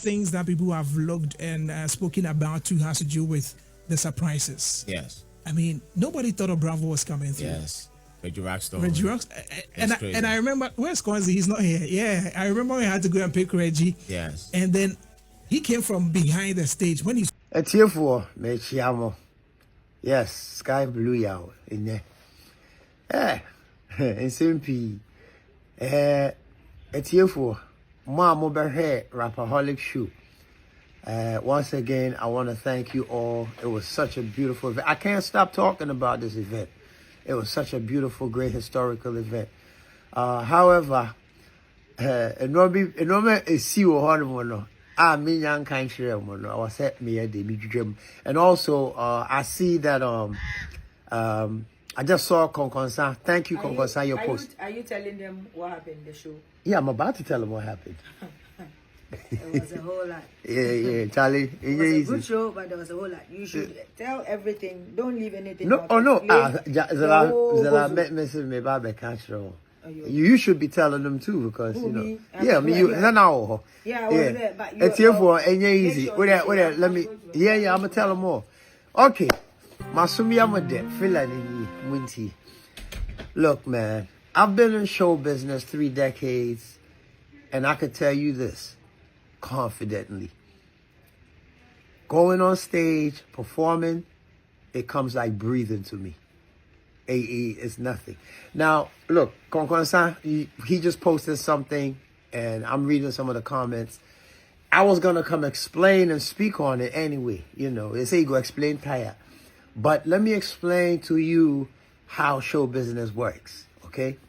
things that people have looked and spoken about too has to do with the surprises. Yes. I mean, nobody thought of Bravo was coming through. Yes. Reggie Rockstone. Reggie Rocks, and I remember, where's Kumasi? He's not here. Yeah, I remember we had to go and pick Reggie. Yes. And then he came from behind the stage when he's. It's here for me, Chiamo. Yes, sky blue yaw in there. And simply, it's here for Mom over here, Rapperholic shoe. Once again, I want to thank you all. It was such a beautiful event. I can't stop talking about this event. It was such a beautiful, great historical event. However, enormous is see what me young country I was at me at the dream. And also, I see that I just saw Konkonsa. Thank you, Konkonsa, your post. Are you telling them what happened in the show? Yeah, I'm about to tell them what happened. There was a whole lot. Yeah, Charlie. It was a good show, but there was a whole lot. You should tell everything. Don't leave anything No, out. oh no. You should be telling them too, because Who, you know. me? Yeah, I mean you. No. Yeah, I was there, but you. It's here for and easy. Sure Wait, let me. Yeah, I'm gonna tell them more. Okay, Masumi Amade, Filani Winty. Look, man, I've been in show business 3 decades, and I can tell you this confidently. Going on stage, performing, it comes like breathing to me. AE is nothing. Now, look, Konkonsa, he just posted something, and I'm reading some of the comments. I was going to come explain and speak on it anyway. You know, they say you go explain tire. But let me explain to you how show business works, okay?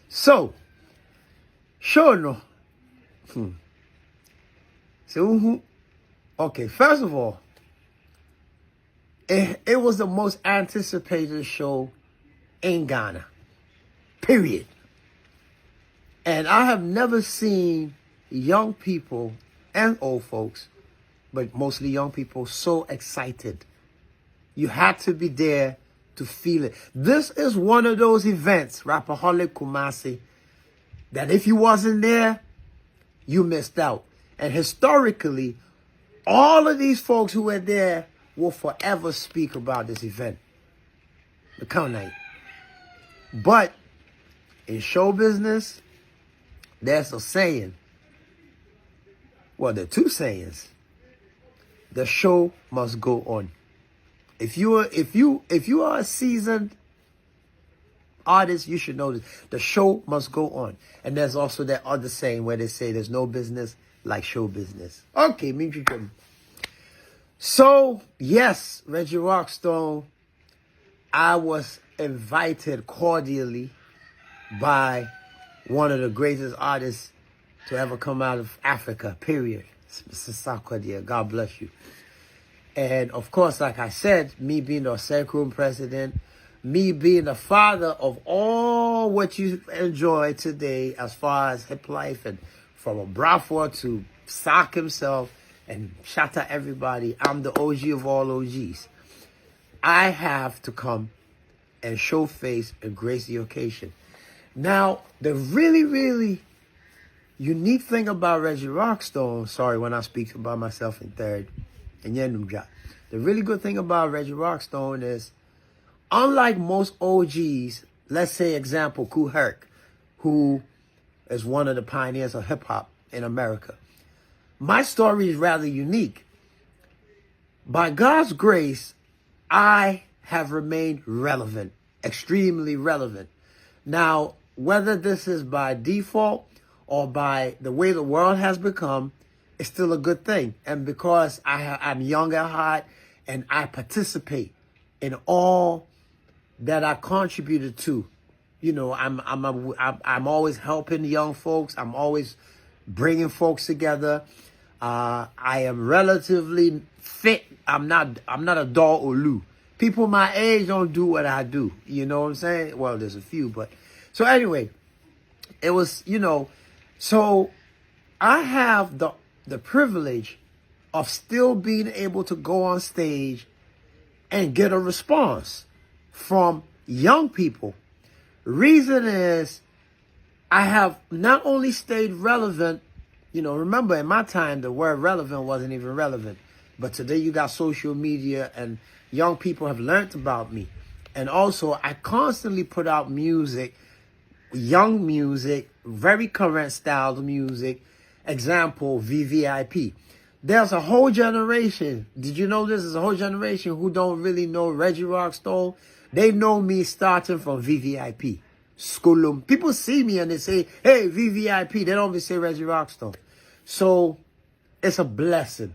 So, show no. So, okay, first of all, it was the most anticipated show in Ghana, period. And I have never seen young people and old folks, but mostly young people, so excited. You had to be there to feel it. This is one of those events, Rapperholic Kumasi, that if you wasn't there, you missed out. And historically, all of these folks who were there will forever speak about this event, the count night. But in show business, there's a saying. Well, there are 2 sayings. The show must go on. If you are a seasoned artist, you should know this. The show must go on. And there's also that other saying where they say there's no business like show business. Okay, me too. So, yes, Reggie Rockstone, I was invited cordially by one of the greatest artists to ever come out of Africa, period. Mr. Sarkodia, God bless you. And, of course, like I said, me being the Sacrum president, me being the father of all what you enjoy today as far as hip life, and from a Braford to Sock himself, and shout out everybody, I'm the OG of all OGs. I have to come and show face and grace the occasion. Now, the really, really unique thing about Reggie Rockstone, sorry when I speak about myself in third, and the really good thing about Reggie Rockstone is, unlike most OGs, let's say example, Kool Herc, who is one of the pioneers of hip hop in America. My story is rather unique. By God's grace, I have remained relevant, extremely relevant. Now, whether this is by default or by the way the world has become, it's still a good thing. And because I'm young at heart and I participate in all that I contributed to, you know, I'm always helping young folks. I'm always bringing folks together. I am relatively fit. I'm not a doll or Lou. People my age don't do what I do. You know what I'm saying? Well, there's a few, but so anyway, it was, you know, so I have the privilege of still being able to go on stage and get a response from young people. Reason is I have not only stayed relevant You know, remember in my time, the word relevant wasn't even relevant. But today you got social media and young people have learned about me. And also, I constantly put out music, young music, very current style music. Example, VVIP. There's a whole generation. Did you know this? There's a whole generation who don't really know Reggie Rockstone. They know me starting from VVIP. Skulum. People see me and they say, hey, VVIP. They don't even say Reggie Rockstone. So it's a blessing.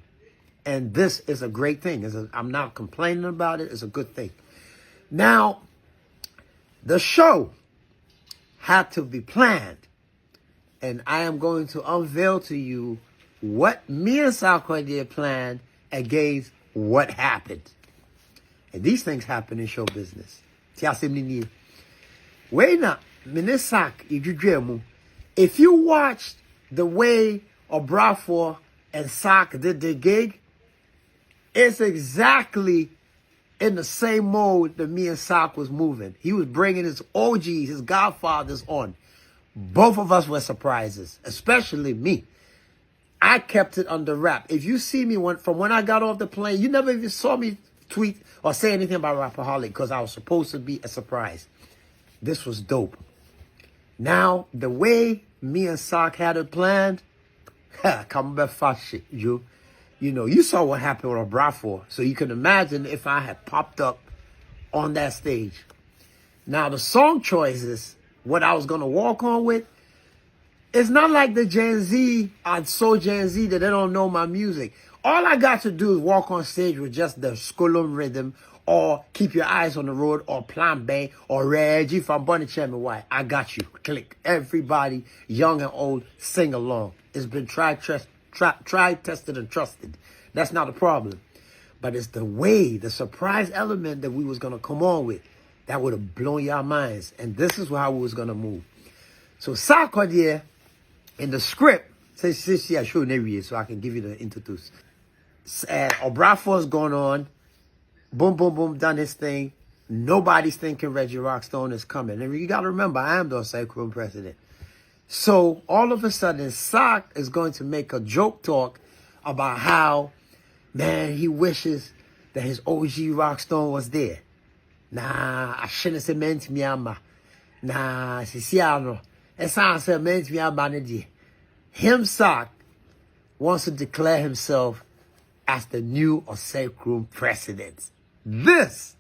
And this is a great thing. I'm not complaining about it. It's a good thing. Now, the show had to be planned. And I am going to unveil to you what me and Sarkodie planned against what happened. And these things happen in show business. Wait now, if you watched the way Obrafour and Sak did the gig, it's exactly in the same mode that me and Sak was moving. He was bringing his OGs, his godfathers on. Both of us were surprises, especially me. I kept it under wrap. If you see me from when I got off the plane, you never even saw me tweet or say anything about Rapperholic because I was supposed to be a surprise. This was dope. Now, the way me and Sak had it planned, come back fast shit, you know, you saw what happened with Obrafour, so you can imagine if I had popped up on that stage. Now, the song choices, what I was going to walk on with, it's not like the Gen Z, I'm so Gen Z that they don't know my music. All I got to do is walk on stage with just the Skulum rhythm or Keep Your Eyes on the Road or Plan B or Reggie from Bunny Chairman White. I got you. Click. Everybody, young and old, sing along. It's been tried, tested, and trusted. That's not a problem. But it's the way, the surprise element that we was going to come on with that would have blown your minds. And this is how we was going to move. So Sarkodie, in the script, says, I show you so I can give you the introduce. Obrafour's going on. Boom, boom, boom, done his thing. Nobody's thinking Reggie Rockstone is coming. And you got to remember, I am the Sacrum president. So all of a sudden, Sak is going to make a joke talk about how, man, he wishes that his OG Rockstone was there. Nah, I shouldn't have said meant to me, ama. Nah, Siciano. And Sak said meant to me, ama. Him, Sak, wants to declare himself as the new Sacrum president. This.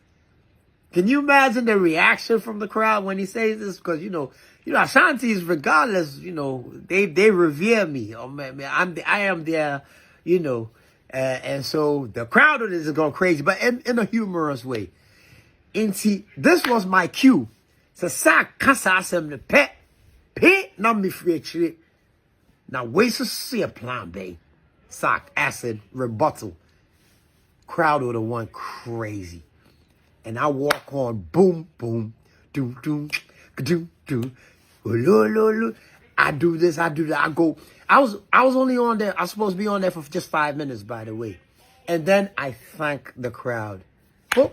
Can you imagine the reaction from the crowd when he says this? Because, you know, Ashanti's, regardless, you know, they revere me. Oh, man, I am their, you know, and so the crowd of this is going crazy, but in a humorous way. And see, this was my cue. So, Sak, kasa asem ne pet, na me free. Now, wait to see a plan, babe. Sak, acid, rebuttal. Crowd would have went crazy. And I walk on, boom, boom, doom, doom, doom, doom. I do this, I do that. I go. I was only on there. I was supposed to be on there for just 5 minutes, by the way. And then I thank the crowd. Oh,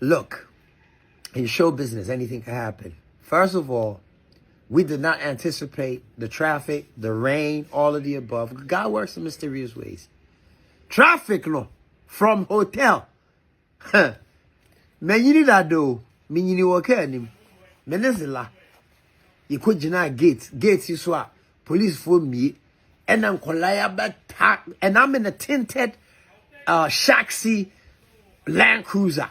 look, in show business, anything can happen. First of all, we did not anticipate the traffic, the rain, all of the above. God works in mysterious ways. Traffic, no, from hotel. Man, you need that though. Me, you know, okay, Menezilla. You could deny gates you swap. Police for me. And I'm and I'm in a tinted Shaxi Land Cruiser.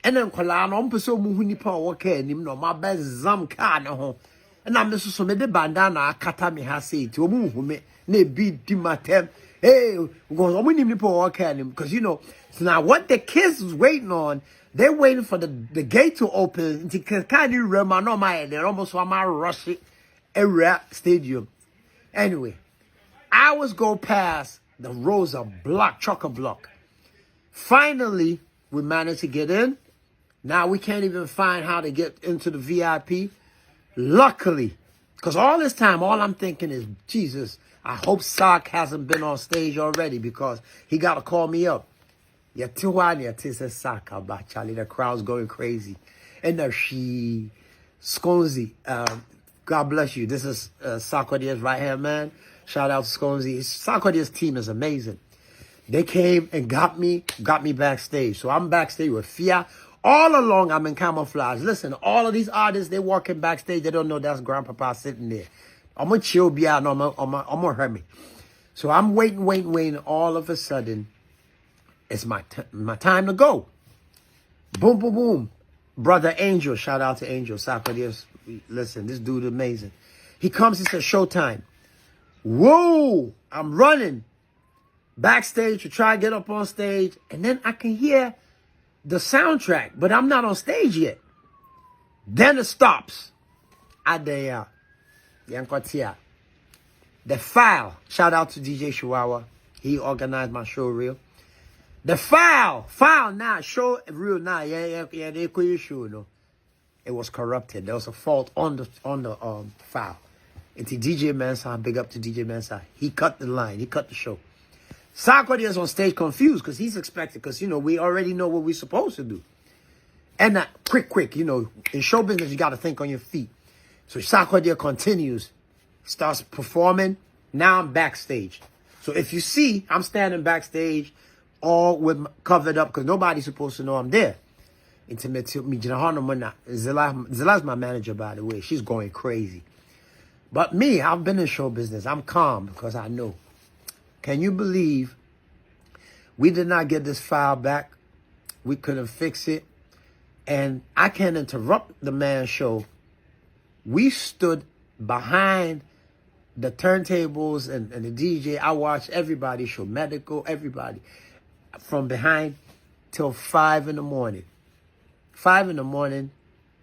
And then I'm so muhuni power okay, no, my best zam car no. And I'm so me the bandana kata me has say to me ne be dimatem. Hey, because you know, so now what the kids was waiting on, they're waiting for the gate to open. They're almost on my rush it area stadium. Anyway, hours go past, the rows are blocked, chock-a-block. Finally, we managed to get in. Now we can't even find how to get into the VIP. Luckily, because all this time, all I'm thinking is, Jesus, I hope Sak hasn't been on stage already because he got to call me up. Charlie, the crowd's going crazy. And there she, Skonzi, God bless you. This is Sarkodie's right hand man. Shout out to Sconesy. Sarkodie's team is amazing. They came and got me backstage. So I'm backstage with Fia. All along, I'm in camouflage. Listen, all of these artists, they walking backstage. They don't know that's Grandpapa sitting there. I'm going to chill, be out. I'm going to hurt me. So I'm waiting. All of a sudden, it's my time to go. Boom, boom, boom. Brother Angel, shout out to Angel. Sarkodie, listen, this dude is amazing. He comes, he says, showtime. Whoa, I'm running backstage to try to get up on stage. And then I can hear the soundtrack, but I'm not on stage yet. Then it stops. The file, shout out to DJ Chihuahua. He organized my show reel. The file now, show real now. Yeah, they could show, no. It was corrupted. There was a fault on the file. It's DJ Mensa, big up to DJ Mensa. He cut the line, he cut the show. Sarkodie is on stage confused because he's expected, because, we already know what we're supposed to do. And quick, in show business, you got to think on your feet. So Sarkodie continues, starts performing. Now I'm backstage. So if you see, I'm standing backstage, all with covered up, because nobody's supposed to know I'm there. Zila's my manager, by the way. She's going crazy. But me, I've been in show business. I'm calm because I know. Can you believe we did not get this file back? We couldn't fix it. And I can't interrupt the man's show. We stood behind the turntables and the DJ. I watched everybody show, medical, everybody, from behind till 5 in the morning. 5 in the morning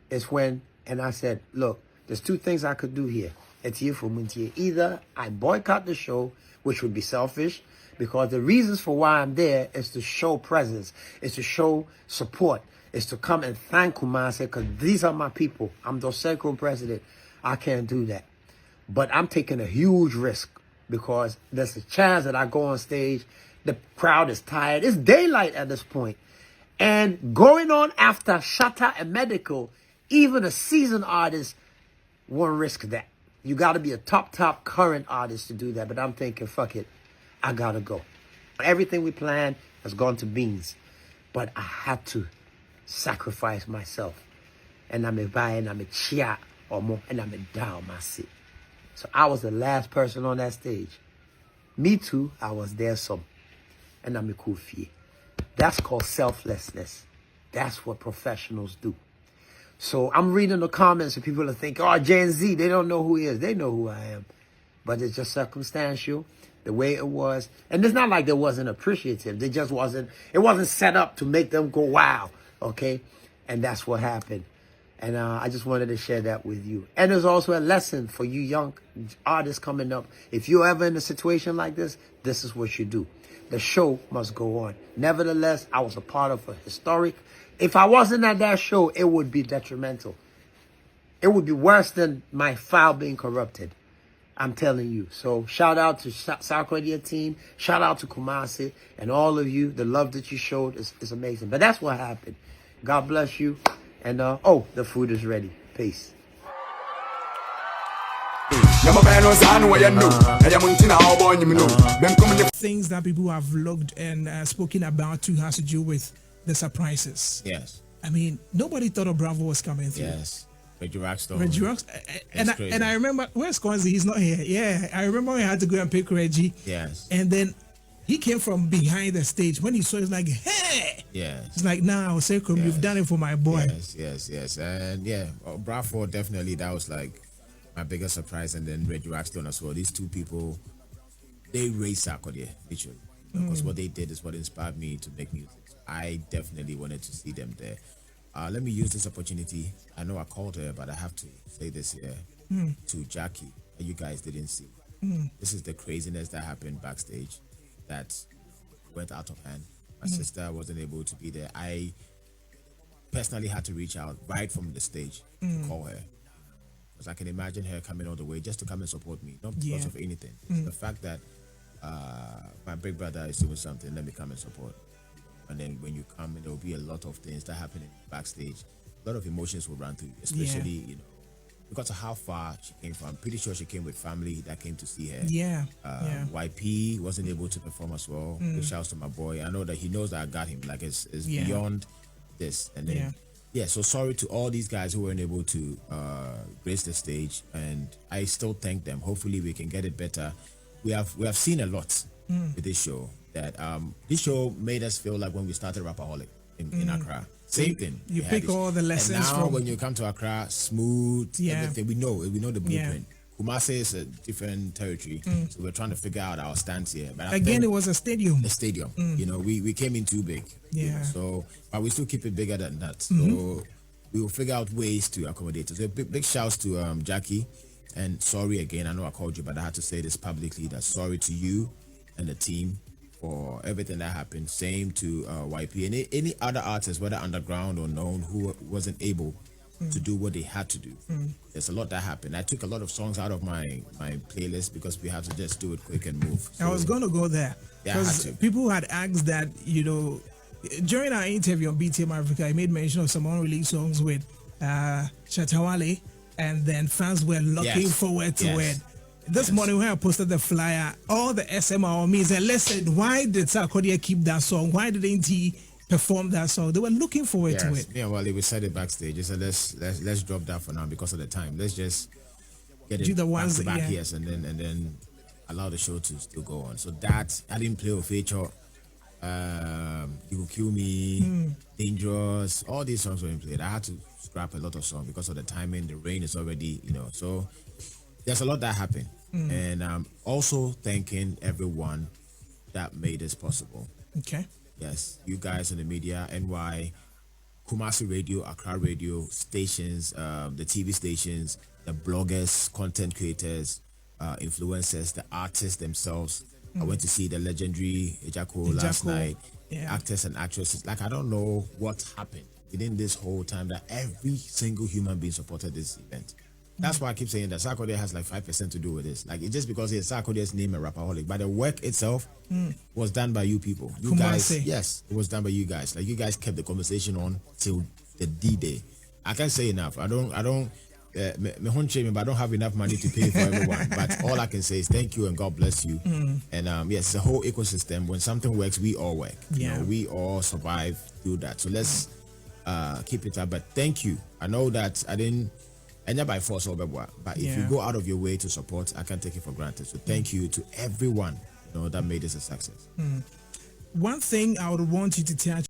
is when, and I said, look, there's two things I could do here. Either I boycott the show, which would be selfish, because the reasons for why I'm there is to show presence, is to show support, is to come and thank Kumasi, because these are my people. I'm the second president. I can't do that. But I'm taking a huge risk, because there's a chance that I go on stage, the crowd is tired. It's daylight at this point. And going on after Shatta and Medical, even a seasoned artist won't risk that. You got to be a top current artist to do that. But I'm thinking, fuck it, I got to go. Everything we planned has gone to beans. But I had to sacrifice myself. And I'm a buy and I'm a chia or more and I'm a down my seat. So I was the last person on that stage. Me too, I was there some. And I'm a cool fee. That's called selflessness. That's what professionals do. So I'm reading the comments and people are thinking, oh, Gen Z, they don't know who he is. They know who I am. But it's just circumstantial, the way it was. And it's not like they wasn't appreciative. They just wasn't, it wasn't set up to make them go, wow, okay? And that's what happened. And I just wanted to share that with you. And there's also a lesson for you young artists coming up. If you're ever in a situation like this is what you do. The show must go on. Nevertheless, I was a part of a historic. If I wasn't at that show, it would be detrimental. It would be worse than my file being corrupted. I'm telling you. So shout out to Sarkodie team. Shout out to Kumasi and all of you. The love that you showed is amazing. But that's what happened. God bless you. And oh, the food is ready. Peace. Things that people have looked and spoken about too has to do with the surprises. Yes. I mean, nobody thought of Bravo was coming through. Yes. Reggie Rockstone. Reggie Rockstone. And I remember, where's Squanzy? He's not here. Yeah. I remember we had to go and pick Reggie. Yes. And then he came from behind the stage. When he saw it, he's like, hey! Yes. It's like, nah, Sekum, you've done it for my boy. Yes. And yeah, Bravo, definitely, that was like my biggest surprise. And then Reggie Rockstone as well. These two people, they raised Sarkodie, literally. Because what they did is what inspired me to make music. I definitely wanted to see them there. Let me use this opportunity. I know I called her, but I have to say this here to Jackie that you guys didn't see. This is the craziness that happened backstage that went out of hand. My sister wasn't able to be there. I personally had to reach out right from the stage to call her. Because I can imagine her coming all the way just to come and support me, not because of anything. The fact that my big brother is doing something, let me come and support. And then when you come, there will be a lot of things that happen backstage. A lot of emotions will run through you, especially because of how far she came from. I'm pretty sure she came with family that came to see her. Yeah. YP wasn't able to perform as well. Big shouts to my boy. I know that he knows that I got him. Like it's beyond this. And then so sorry to all these guys who weren't able to grace the stage, and I still thank them. Hopefully we can get it better. We have seen a lot with this show. That this show made us feel like when we started Rapperholic in Accra. Same thing. You pick all the lessons and now from when you come to Accra, smooth everything. We know the blueprint. Kumasi is a different territory, so we're trying to figure out our stance here. But again, it was a stadium. A stadium. You know, we came in too big. Yeah. You know, so, but we still keep it bigger than that. So we will figure out ways to accommodate it. So big shouts to Jackie, and sorry again. I know I called you, but I had to say this publicly. That sorry to you and the team for everything that happened. Same to YP and any other artists, whether underground or known, who wasn't able to do what they had to do. There's a lot that happened. I took a lot of songs out of my playlist because we had to just do it quick and move. So, I was going to go there because people had asked that, during our interview on BTM Africa, I made mention of some unreleased songs with Shatawale, and then fans were looking forward to it. This morning when I posted the flyer, all the SMR me said, listen, why did Sarkodie keep that song? Why didn't he perform that song? They were looking forward to it. Yeah, well, we said it backstage. They said let's drop that for now because of the time. Let's just get it back to back, yes, and then allow the show to still go on. So that I didn't play with feature. You Will Kill Me, Dangerous, all these songs were played. I had to scrap a lot of songs because of the timing. The rain is already, so there's a lot that happened. And also thanking everyone that made this possible. Okay. Yes, you guys in the media, NY, Kumasi Radio, Accra Radio, stations, the TV stations, the bloggers, content creators, influencers, the artists themselves. I went to see the legendary Ejako last night. Actors and actresses. Like, I don't know what happened within this whole time that every single human being supported this event. That's why I keep saying that Sarkodie has like 5% to do with this. Like, it's just because it's Sarkodie's name and Rapperholic, but the work itself was done by you people. You guys, yes, it was done by you guys. Like, you guys kept the conversation on till the D-Day. I can't say enough. I don't but I don't have enough money to pay for everyone. But all I can say is thank you and God bless you. And yes, the whole ecosystem. When something works, we all work. You know, we all survive through that. So let's keep it up. But thank you. I know that I didn't. And not by force or but if you go out of your way to support, I can't take it for granted. So thank you to everyone that made this a success. One thing I would want you to tell